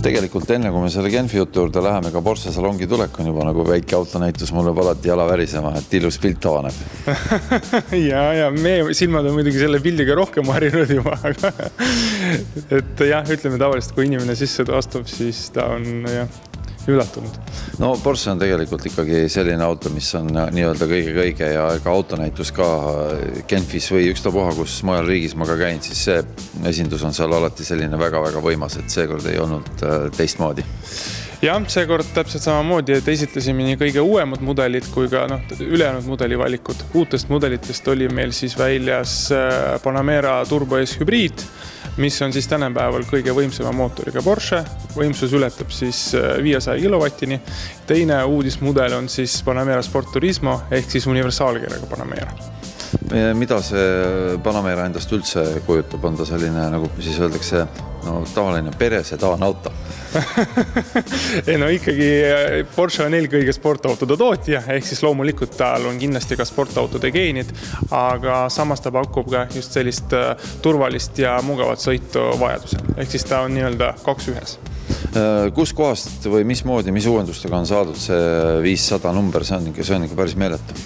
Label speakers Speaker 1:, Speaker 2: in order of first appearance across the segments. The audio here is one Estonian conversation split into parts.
Speaker 1: Tegelikult enne, kui me selle Genfi jutu juurde läheme, ka Porsche salongi tulek on juba nagu väike autonäitus, mulle alati jala värisema, et ilus pilt avaneb.
Speaker 2: ja meie silmad on muidugi selle pildiga rohkem harjunud juba, aga et jah, ütleme tavaliselt, kui inimene sisse astub, siis ta on üllatunud.
Speaker 1: No Porsche on tegelikult ikkagi selline auto, mis on nii-öelda kõige ja ka autonäitus ka Genfis või ükstapuha, kus mujal riigis ma ka käin, siis see esindus on seal alati selline väga-väga võimas, et seekord ei olnud teistmoodi.
Speaker 2: Jah, seekord täpselt samamoodi, et esitlesime nii kõige uuemad mudelid kui ka ülejäänud mudelivalikud. Uutest mudelitest oli meil siis väljas Panamera Turbo S hübriid, mis on siis tänapäeval kõige võimsama mootoriga Porsche. Võimsus ületab siis 500 kilovatini. Teine uudismudel on siis Panamera Sport Turismo ehk siis universaalkirjaga Panamera.
Speaker 1: Mida see Panamera endast üldse kujutab? On ta selline, nagu siis öeldakse, tavaline peresedaan auto?
Speaker 2: No ikkagi Porsche on eelkõige sportautode tootja, ehk siis loomulikult tal on kindlasti ka sportautode geenid, aga samas ta pakub ka just sellist turvalist ja mugavat sõitu vajaduse. Ehk siis ta on nii-öelda 2-1.
Speaker 1: Kus kohast või mismoodi, mis uuendustega on saadud see 500 number? See on ikka päris meeletu.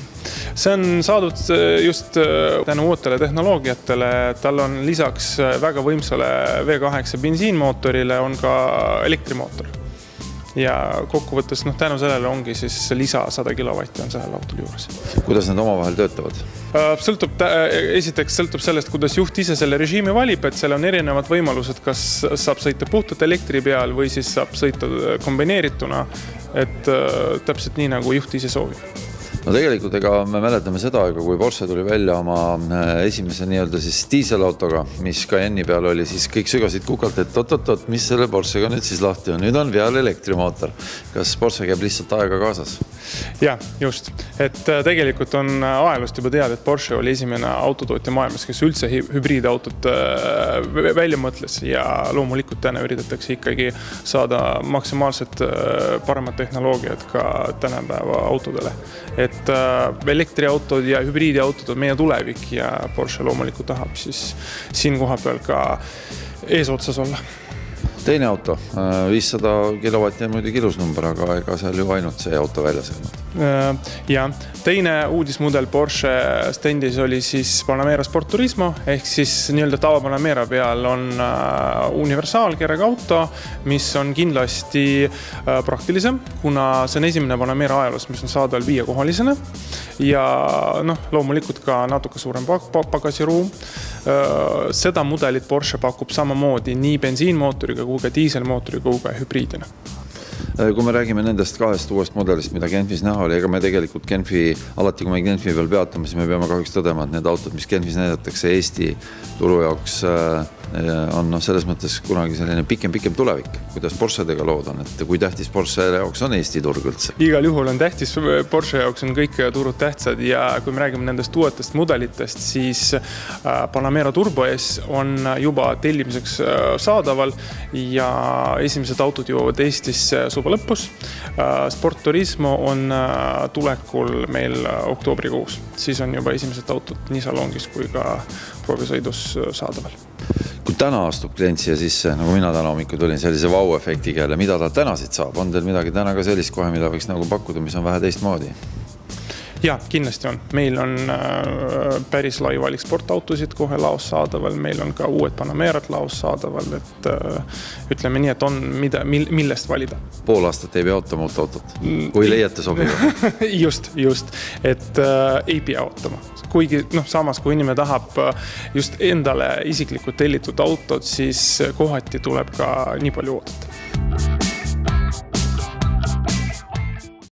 Speaker 2: See on saadud just tänu uutele tehnoloogiatele. Tal on lisaks väga võimsale V8 bensiinmootorile on ka elektrimootor. Ja kokkuvõttes tänu sellele ongi siis lisa 100 kilovatti on sellel autol juures.
Speaker 1: Kuidas need omavahel töötavad?
Speaker 2: Esiteks sõltub sellest, kuidas juht ise selle režiimi valib, et seal on erinevad võimalused, kas saab sõita puhtalt elektri peal või siis saab sõita kombineerituna, et täpselt nii, nagu juht ise soovib.
Speaker 1: No tegelikult me mäletame seda aega, kui Porsche tuli välja oma esimese nii-öelda siis diiselautoga, mis Cayenne'i peal oli, siis kõik sügasid kukalt, et oot, mis selle Porschega nüüd siis lahti on? Nüüd on peal elektrimootor. Kas Porsche käib lihtsalt aega kaasas?
Speaker 2: Ja, just. Et tegelikult on ajalust juba teada, et Porsche oli esimene autotootja maailmas, kes üldse hübriidautot välja mõtles ja loomulikult täna üritatakse ikkagi saada maksimaalselt paremat tehnoloogiat ka tänapäeva autodele. Et elektriautod ja hübriidiautod on meie tulevik ja Porsche loomulikult tahab siis siin koha peal ka eesotsas olla.
Speaker 1: Teine auto, 500 kilovatti on muidugi ilus number, aga ega seal ju ainult see auto väljas olnud.
Speaker 2: Ja teine uudismudel Porsche standis oli siis Panamera Sport Turismo, ehk siis nii-öelda tava Panamera peal on universaalkirjaga auto, mis on kindlasti praktilisem, kuna see on esimene Panamera ajalus, mis on saadal 5-kohalisena ja loomulikult ka natuke suurem pagasiruum. Seda mudelit Porsche pakub samamoodi nii bensiinmootoriga kui ka diiselmootoriga kui ka hübriidina.
Speaker 1: Kui me räägime nendest kahest uuest mudelist, mida Genfis näha oli, ega me tegelikult alati kui me Genfi peal peatame, siis me peame kahjuks tõdema, et need autod, mis Genfis näidatakse Eesti turu jaoks, on selles mõttes kunagi selline pikem tulevik, kuidas Porschedega lood on, et kui tähtis Porsche jaoks on Eesti turg üldse?
Speaker 2: Igal juhul on tähtis, Porsche jaoks on kõik turud tähtsad ja kui me räägime nendest uuetest mudelitest, siis Panamera Turbo S on juba tellimiseks saadaval ja esimesed autod jõuavad Eestisse suve lõpus. Sport Turismo on tulekul meil oktoobrikuus. Siis on juba esimesed autod nii salongis kui ka proovisõidus saadaval.
Speaker 1: Kui täna astub klient siia sisse, nagu mina täna hommikul tulin sellise vau-efektiga jälle, mida ta täna siit saab? On teil midagi täna ka sellist kohe, mida võiks nagu pakkuda, mis on vähe teistmoodi?
Speaker 2: Ja, kindlasti on. Meil on päris lai valik sportautosid kohe laos saadaval. Meil on ka uued Panamerad laos saadaval, et ütleme nii, et on millest valida.
Speaker 1: Pool aastat ei pea ootama uut autot, kui leiate sobiva.
Speaker 2: Just, et ei pea ootama. Kuigi samas, kui inimene tahab just endale isiklikult tellitud autot, siis kohati tuleb ka nii palju oodata.